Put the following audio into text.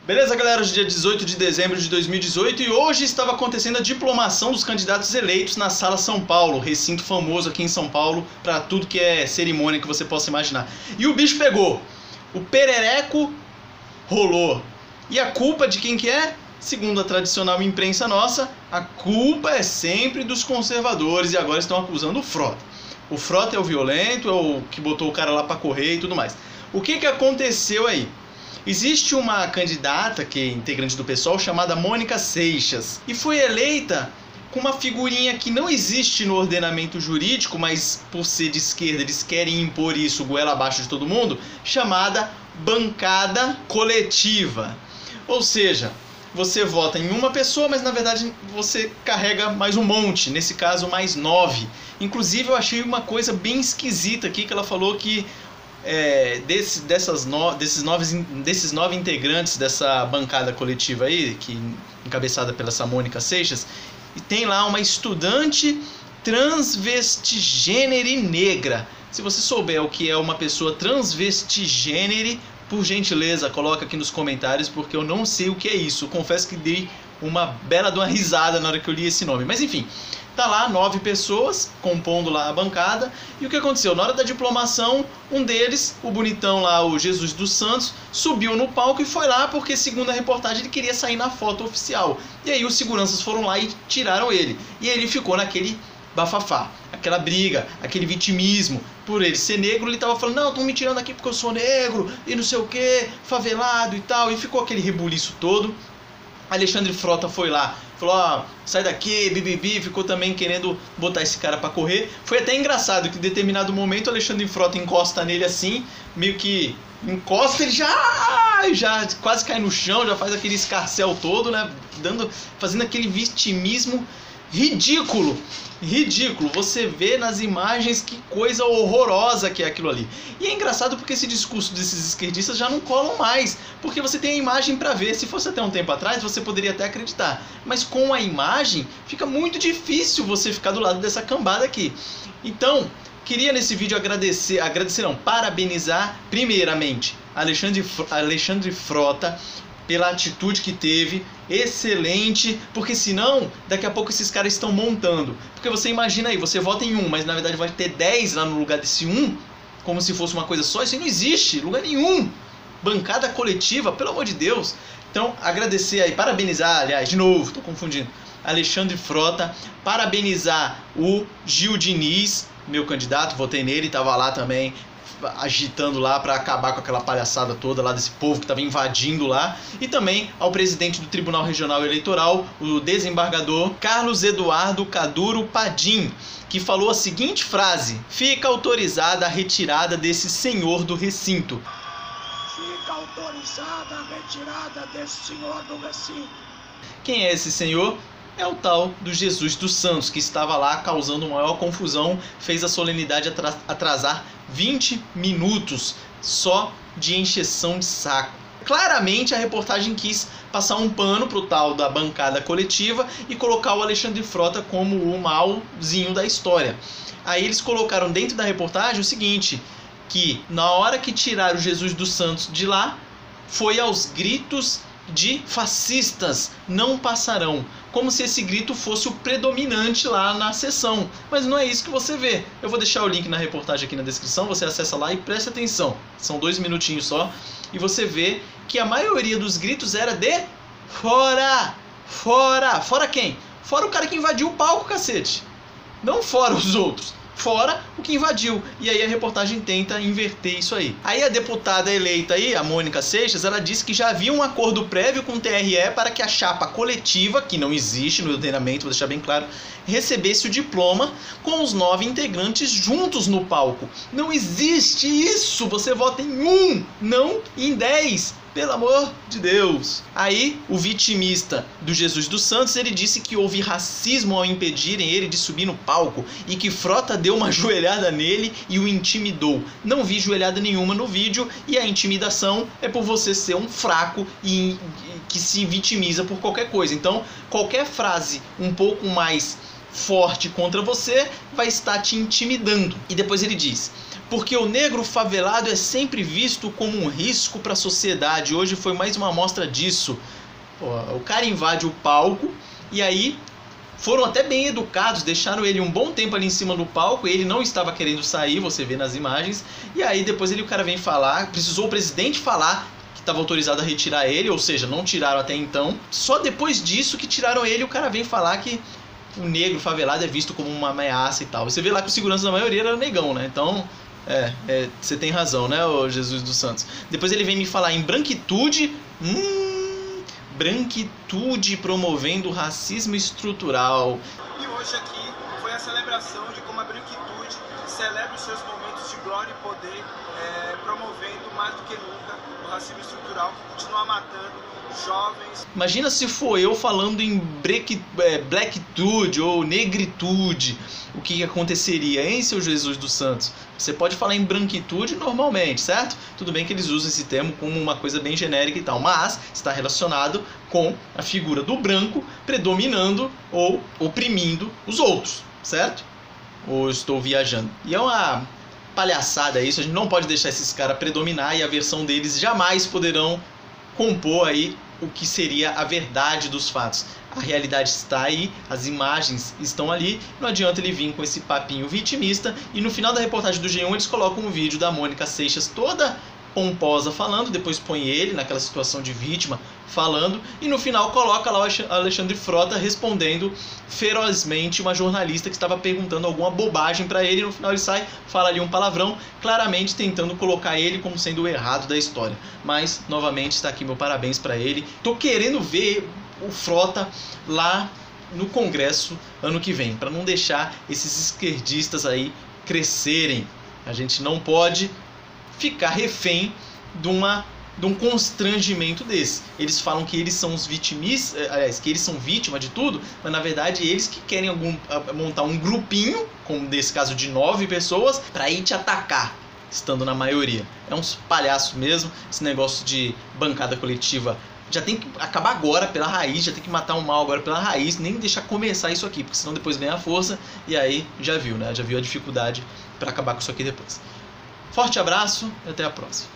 Beleza, galera? Hoje é dia 18 de dezembro de 2018 e hoje estava acontecendo a diplomação dos candidatos eleitos na Sala São Paulo, recinto famoso aqui em São Paulo para tudo que é cerimônia que você possa imaginar. E o bicho pegou, o perereco rolou. E a culpa de quem que é? Segundo a tradicional imprensa nossa, a culpa é sempre dos conservadores e agora estão acusando o Frota. O Frota é o violento, é o que botou o cara lá para correr e tudo mais. O que aconteceu aí? Existe uma candidata que é integrante do PSOL chamada Mônica Seixas e foi eleita com uma figurinha que não existe no ordenamento jurídico, mas por ser de esquerda eles querem impor isso goela abaixo de todo mundo, chamada bancada coletiva. Ou seja, você vota em uma pessoa, mas na verdade você carrega mais um monte, nesse caso mais 9. Inclusive eu achei uma coisa bem esquisita aqui, que ela falou que desses nove integrantes dessa bancada coletiva aí, que encabeçada pela essa Mônica Seixas, e tem lá uma estudante transvestigênere negra. Se você souber o que é uma pessoa transvestigênere, por gentileza, coloca aqui nos comentários, porque eu não sei o que é isso. Eu confesso que dei uma bela de uma risada na hora que eu li esse nome. Mas enfim, tá lá 9 pessoas compondo lá a bancada. E o que aconteceu? Na hora da diplomação, um deles, o bonitão lá, o Jesus dos Santos, subiu no palco e foi lá porque, segundo a reportagem, ele queria sair na foto oficial. E aí os seguranças foram lá e tiraram ele. E ele ficou naquele bafafá, aquela briga, aquele vitimismo. Por ele ser negro, ele tava falando, não, estão me tirando aqui porque eu sou negro, e não sei o que, favelado e tal. E ficou aquele rebuliço todo. Alexandre Frota foi lá, falou, ó, sai daqui, bibibi, ficou também querendo botar esse cara pra correr. Foi até engraçado que em determinado momento o Alexandre Frota encosta nele assim, meio que encosta, ele já quase cai no chão, já faz aquele escarcéu todo, né, fazendo aquele vitimismo ridículo. Ridículo, você vê nas imagens que coisa horrorosa que é aquilo ali. E é engraçado porque esse discurso desses esquerdistas já não colam mais, porque você tem a imagem para ver. Se fosse até um tempo atrás, você poderia até acreditar, mas com a imagem fica muito difícil você ficar do lado dessa cambada aqui. Então, queria nesse vídeo parabenizar primeiramente Alexandre Frota pela atitude que teve, excelente, porque senão daqui a pouco esses caras estão montando. Porque você imagina aí, você vota em um, mas na verdade vai ter 10 lá no lugar desse um, como se fosse uma coisa só. Isso aí não existe, lugar nenhum. Bancada coletiva, pelo amor de Deus. Então, agradecer aí, parabenizar, aliás, de novo, tô confundindo, Alexandre Frota, parabenizar o Gil Diniz, meu candidato, votei nele, tava lá também, agitando lá para acabar com aquela palhaçada toda lá desse povo que estava invadindo lá, e também ao presidente do Tribunal Regional Eleitoral, o desembargador Carlos Eduardo Caduro Padim, que falou a seguinte frase: fica autorizada a retirada desse senhor do recinto. Fica autorizada a retirada desse senhor do recinto. Quem é esse senhor? É o tal do Jesus dos Santos, que estava lá causando maior confusão, fez a solenidade atrasar 20 minutos só de encheção de saco. Claramente a reportagem quis passar um pano pro tal da bancada coletiva e colocar o Alexandre Frota como o malzinho da história. Aí eles colocaram dentro da reportagem o seguinte, que na hora que tiraram o Jesus dos Santos de lá, foi aos gritos de fascistas, não passarão, como se esse grito fosse o predominante lá na sessão, mas não é isso que você vê. Eu vou deixar o link na reportagem aqui na descrição, você acessa lá e preste atenção, são 2 minutinhos só, e você vê que a maioria dos gritos era de fora, fora, fora quem? Fora o cara que invadiu o palco, cacete, não fora os outros. Fora o que invadiu. E aí a reportagem tenta inverter isso aí. Aí a deputada eleita aí, a Mônica Seixas, ela disse que já havia um acordo prévio com o TRE para que a chapa coletiva, que não existe no ordenamento, vou deixar bem claro, recebesse o diploma com os 9 integrantes juntos no palco. Não existe isso! Você vota em um, não em 10. Pelo amor de Deus. Aí, o vitimista do Jesus dos Santos, ele disse que houve racismo ao impedirem ele de subir no palco e que Frota deu uma joelhada nele e o intimidou. Não vi joelhada nenhuma no vídeo e a intimidação é por você ser um fraco e que se vitimiza por qualquer coisa. Então, qualquer frase um pouco mais forte contra você vai estar te intimidando. E depois ele diz: porque o negro favelado é sempre visto como um risco para a sociedade. Hoje foi mais uma amostra disso. Pô, o cara invade o palco e aí foram até bem educados, deixaram ele um bom tempo ali em cima do palco, ele não estava querendo sair, você vê nas imagens, e aí depois o cara vem falar, precisou o presidente falar que estava autorizado a retirar ele, ou seja, não tiraram até então, só depois disso que tiraram ele, o cara vem falar que o negro favelado é visto como uma ameaça e tal. Você vê lá que o segurança da maioria era negão, né? Então, você tem razão, né, ô Jesus dos Santos. Depois ele vem me falar em branquitude, branquitude promovendo racismo estrutural. E hoje aqui foi a celebração de como a branquitude celebra os seus momentos de glória e poder, promovendo mais do que nunca o racismo estrutural, que continua matando jovens. Imagina se for eu falando em blackitude ou negritude, o que aconteceria, hein, seu Jesus dos Santos? Você pode falar em branquitude normalmente, certo? Tudo bem que eles usam esse termo como uma coisa bem genérica e tal, mas está relacionado com a figura do branco predominando ou oprimindo os outros, certo? Ou estou viajando? E é uma palhaçada isso, a gente não pode deixar esses caras predominar e a versão deles jamais poderão compor aí o que seria a verdade dos fatos. A realidade está aí, as imagens estão ali, não adianta ele vir com esse papinho vitimista, e no final da reportagem do G1 eles colocam um vídeo da Mônica Seixas toda pomposa falando, depois põe ele naquela situação de vítima falando, e no final coloca lá o Alexandre Frota respondendo ferozmente uma jornalista que estava perguntando alguma bobagem para ele, e no final ele sai, fala ali um palavrão, claramente tentando colocar ele como sendo o errado da história. Mas, novamente, está aqui meu parabéns para ele. Tô querendo ver o Frota lá no Congresso ano que vem, para não deixar esses esquerdistas aí crescerem. A gente não pode ficar refém de um constrangimento desse. Eles falam que eles são os vitimistas, aliás, que eles são vítima de tudo, mas na verdade eles que querem montar um grupinho, como nesse caso de 9 pessoas, para ir te atacar, estando na maioria. É uns palhaços mesmo, esse negócio de bancada coletiva já tem que acabar agora pela raiz, já tem que matar o mal agora pela raiz, nem deixar começar isso aqui, porque senão depois ganha força e aí já viu, né? Já viu a dificuldade para acabar com isso aqui depois. Forte abraço e até a próxima.